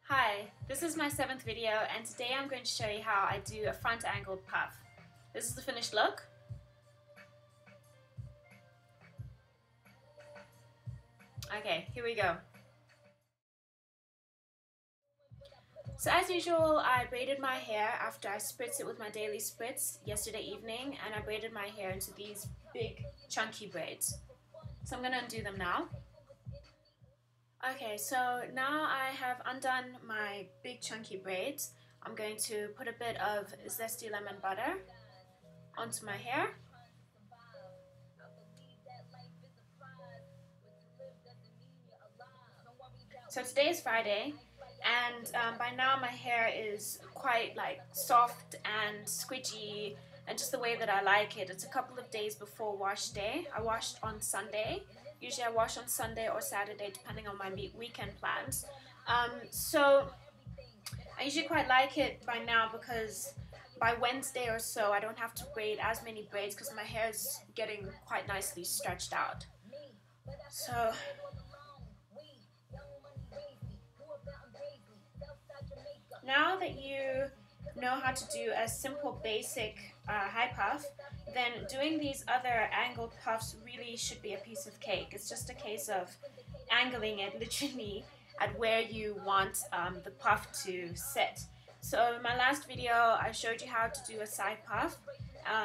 Hi, this is my 7th video and today I'm going to show you how I do a front angled puff. This is the finished look. Okay, here we go. So as usual, I braided my hair after I spritzed it with my daily spritz yesterday evening, and I braided my hair into these big chunky braids. So I'm going to undo them now. Okay, so now I have undone my big chunky braids. I'm going to put a bit of zesty lemon butter onto my hair. So today is Friday, and by now my hair is quite like soft and squidgy and just the way that I like it. It's a couple of days before wash day. I washed on Sunday. Usually I wash on Sunday or Saturday depending on my weekend plans. So I usually quite like it by now because by Wednesday or so I don't have to braid as many braids because my hair is getting quite nicely stretched out. So now that you know how to do a simple basic high puff, then doing these other angled puffs really should be a piece of cake. It's just a case of angling it literally at where you want the puff to sit. So in my last video I showed you how to do a side puff.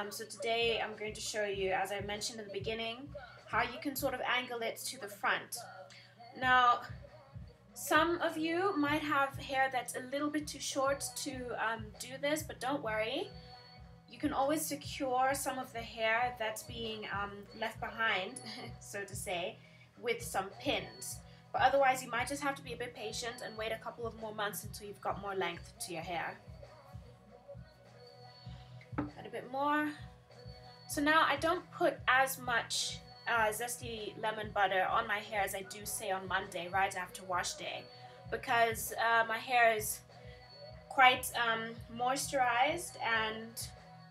So today I'm going to show you, as I mentioned in the beginning, how you can sort of angle it to the front. Now, some of you might have hair that's a little bit too short to do this, but don't worry. You can always secure some of the hair that's being left behind, so to say, with some pins. But otherwise, you might just have to be a bit patient and wait a couple of more months until you've got more length to your hair. Add a bit more. So now I don't put as much zesty lemon butter on my hair as I do say on Monday right after wash day, because my hair is quite moisturized and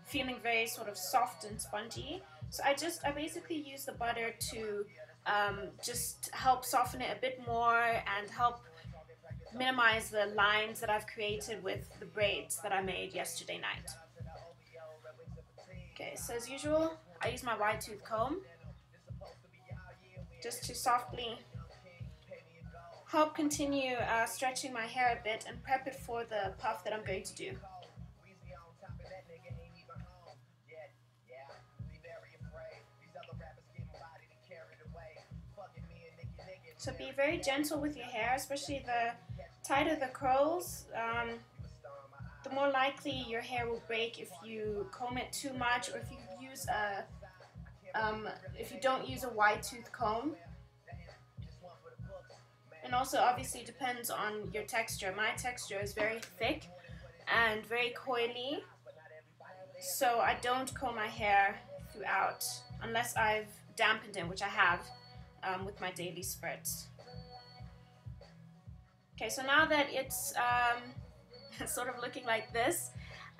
feeling very sort of soft and spongy. So I basically use the butter to just help soften it a bit more and help minimize the lines that I've created with the braids that I made yesterday night. Okay, so as usual, I use my wide tooth comb just to softly help continue stretching my hair a bit and prep it for the puff that I'm going to do. So be very gentle with your hair, especially the tighter the curls, the more likely your hair will break if you comb it too much, or if you use if you don't use a wide tooth comb. And also obviously depends on your texture. My texture is very thick and very coily, so I don't comb my hair throughout unless I've dampened it, which I have with my daily spritz. Okay, so now that it's sort of looking like this,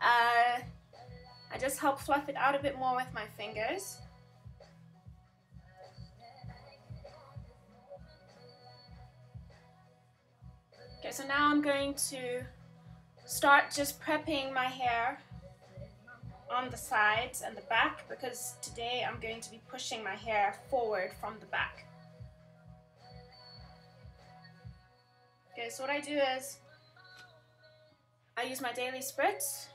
I just help fluff it out a bit more with my fingers. Okay, so now I'm going to start just prepping my hair on the sides and the back, because today I'm going to be pushing my hair forward from the back. Okay, so what I do is I use my daily spritz.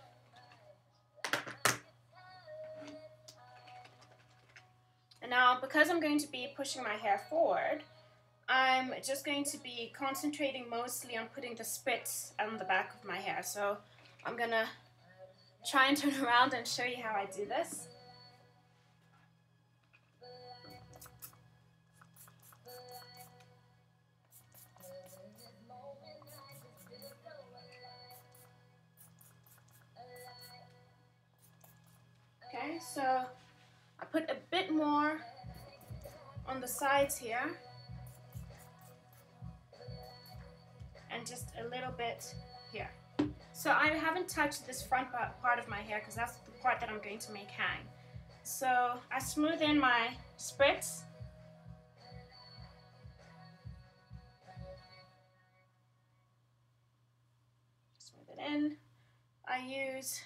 And now, because I'm going to be pushing my hair forward, I'm just going to be concentrating mostly on putting the spritz on the back of my hair. So I'm gonna try and turn around and show you how I do this. Okay, so I put a bit more on the sides here and just a little bit here. So I haven't touched this front part of my hair because that's the part that I'm going to make hang. So I smooth in my spritz. I use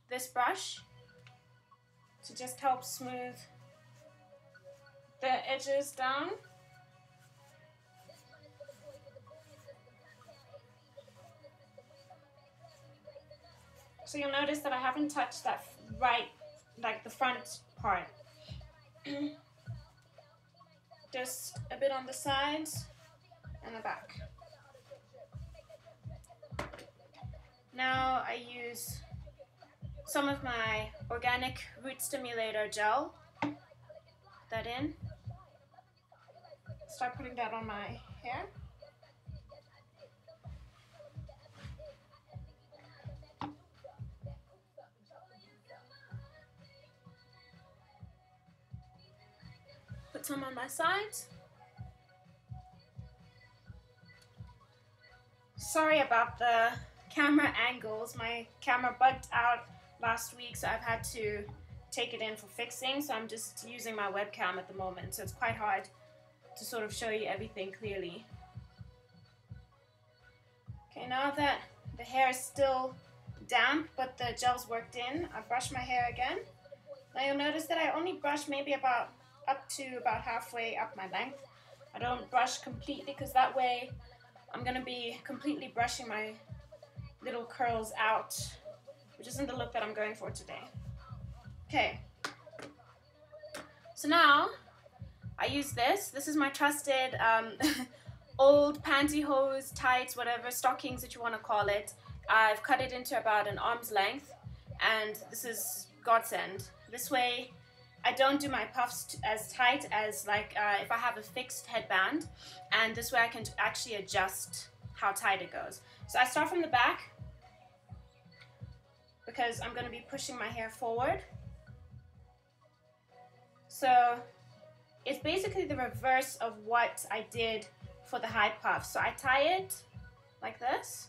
this brush to just help smooth the edges down. So you'll notice that I haven't touched that right, like the front part. Just a bit on the sides and the back. Now I use some of my organic root stimulator gel. Put that in. Start putting that on my hair. Put some on my sides. Sorry about the camera angles. My camera bugged out last week, so I've had to take it in for fixing. So I'm just using my webcam at the moment, so it's quite hard to sort of show you everything clearly. Okay, now that the hair is still damp, but the gel's worked in, I brush my hair again. Now you'll notice that I only brush maybe up to about halfway up my length. I don't brush completely because that way I'm going to be completely brushing my little curls out, which isn't the look that I'm going for today. Okay, so now I use this. This is my trusted old pantyhose, tights, whatever, stockings that you want to call it. I've cut it into about an arm's length, and this is godsend. This way I don't do my puffs as tight as like if I have a fixed headband, and this way I can actually adjust how tight it goes. So I start from the back because I'm going to be pushing my hair forward. So it's basically the reverse of what I did for the high puff. So I tie it like this,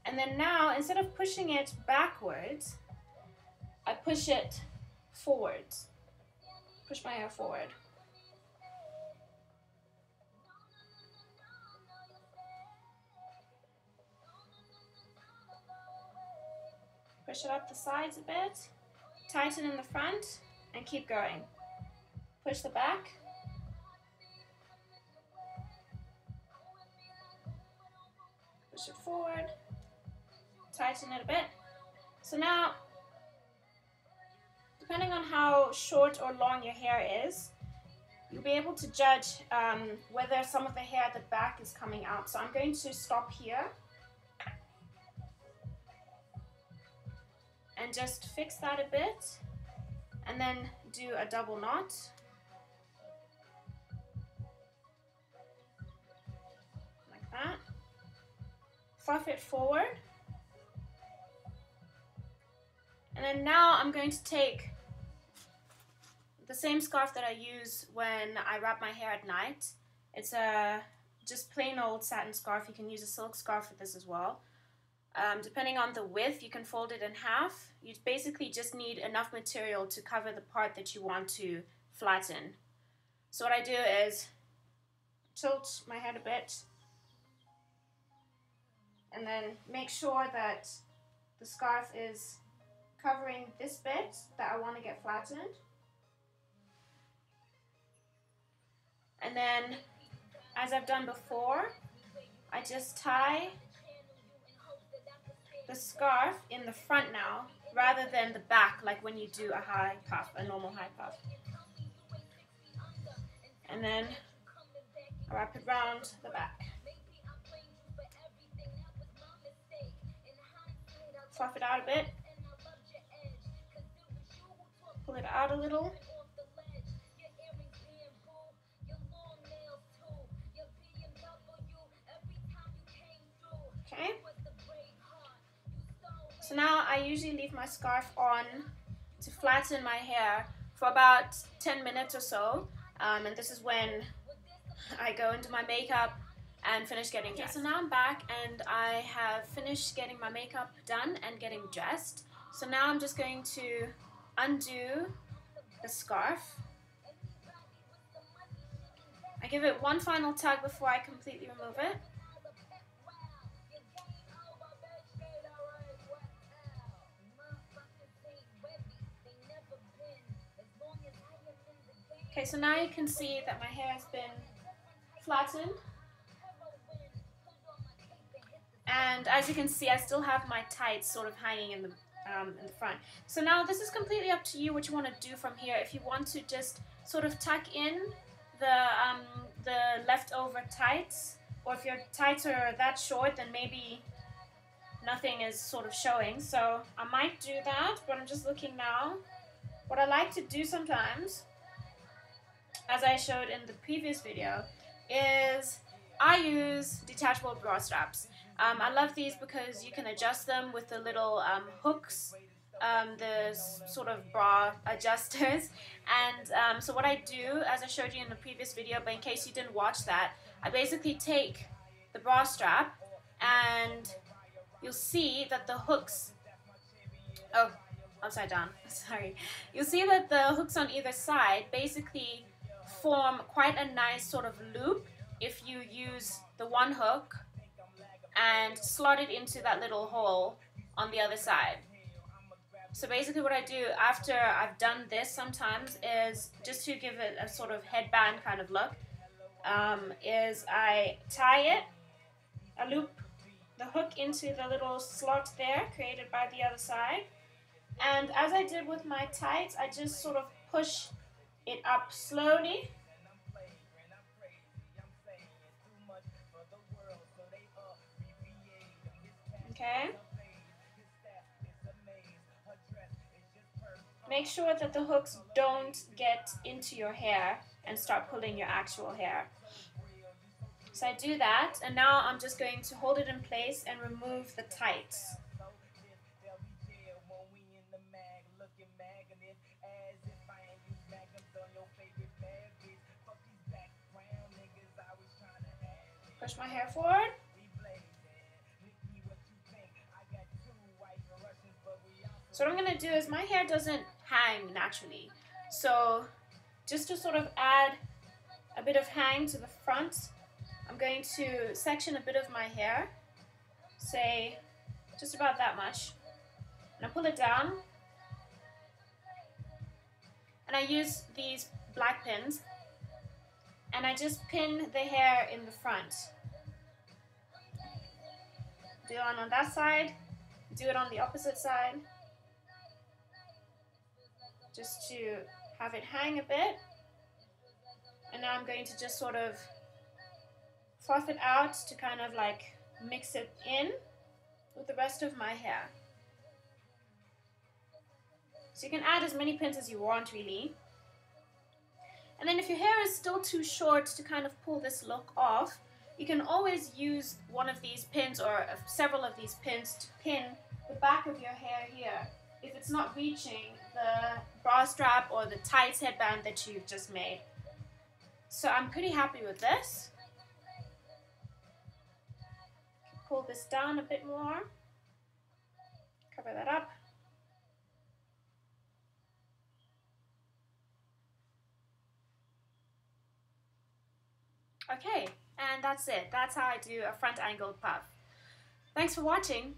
and then now instead of pushing it backwards, I push it forwards. Push my hair forward. Push it up the sides a bit, tighten in the front, and keep going. Push the back. Push it forward, tighten it a bit. So now, depending on how short or long your hair is, you'll be able to judge whether some of the hair at the back is coming out. So I'm going to stop here and just fix that a bit, and then do a double knot. Like that. Fluff it forward. And then now I'm going to take the same scarf that I use when I wrap my hair at night. It's a just plain old satin scarf. You can use a silk scarf for this as well. Depending on the width, you can fold it in half. You basically just need enough material to cover the part that you want to flatten. So what I do is tilt my head a bit and then make sure that the scarf is covering this bit that I want to get flattened. And then, as I've done before, I just tie the scarf in the front now, rather than the back, like when you do a high puff, a normal high puff. And then I wrap it around the back. Fluff it out a bit. Pull it out a little. Okay. So now I usually leave my scarf on to flatten my hair for about 10 minutes or so. And this is when I go into my makeup and finish getting dressed. Okay, so now I'm back and I have finished getting my makeup done and getting dressed. So now I'm just going to undo the scarf. I give it one final tug before I completely remove it. Okay, so now you can see that my hair has been flattened. And as you can see, I still have my tights sort of hanging in the front. So now this is completely up to you what you want to do from here. If you want to just sort of tuck in the leftover tights, or if your tights are that short, then maybe nothing is sort of showing. So I might do that, but I'm just looking now. What I like to do sometimes, as I showed in the previous video, is I use detachable bra straps. I love these because you can adjust them with the little hooks, the sort of bra adjusters. And so what I do, as I showed you in the previous video, but in case you didn't watch that, I basically take the bra strap and you'll see that the hooks, oh, upside down, sorry. You'll see that the hooks on either side basically form quite a nice sort of loop if you use the one hook and slot it into that little hole on the other side. So basically what I do after I've done this sometimes is, just to give it a sort of headband kind of look, is I tie it, I loop the hook into the little slot there created by the other side, and as I did with my tights, I just sort of push it up slowly. Okay. Make sure that the hooks don't get into your hair and start pulling your actual hair. So I do that, and now I'm just going to hold it in place and remove the tights. Push my hair forward. So what I'm going to do is, my hair doesn't hang naturally. So just to sort of add a bit of hang to the front, I'm going to section a bit of my hair, say just about that much, and I pull it down, and I use these black pins, and I just pin the hair in the front. Do it on that side, do it on the opposite side, just to have it hang a bit. And now I'm going to just sort of fluff it out to kind of like mix it in with the rest of my hair. So you can add as many pins as you want, really. And then if your hair is still too short to kind of pull this look off, you can always use one of these pins or several of these pins to pin the back of your hair here, if it's not reaching the bra strap or the tights headband that you've just made. So I'm pretty happy with this. Pull this down a bit more, cover that up. Okay, and that's it. That's how I do a front angled puff. Thanks for watching.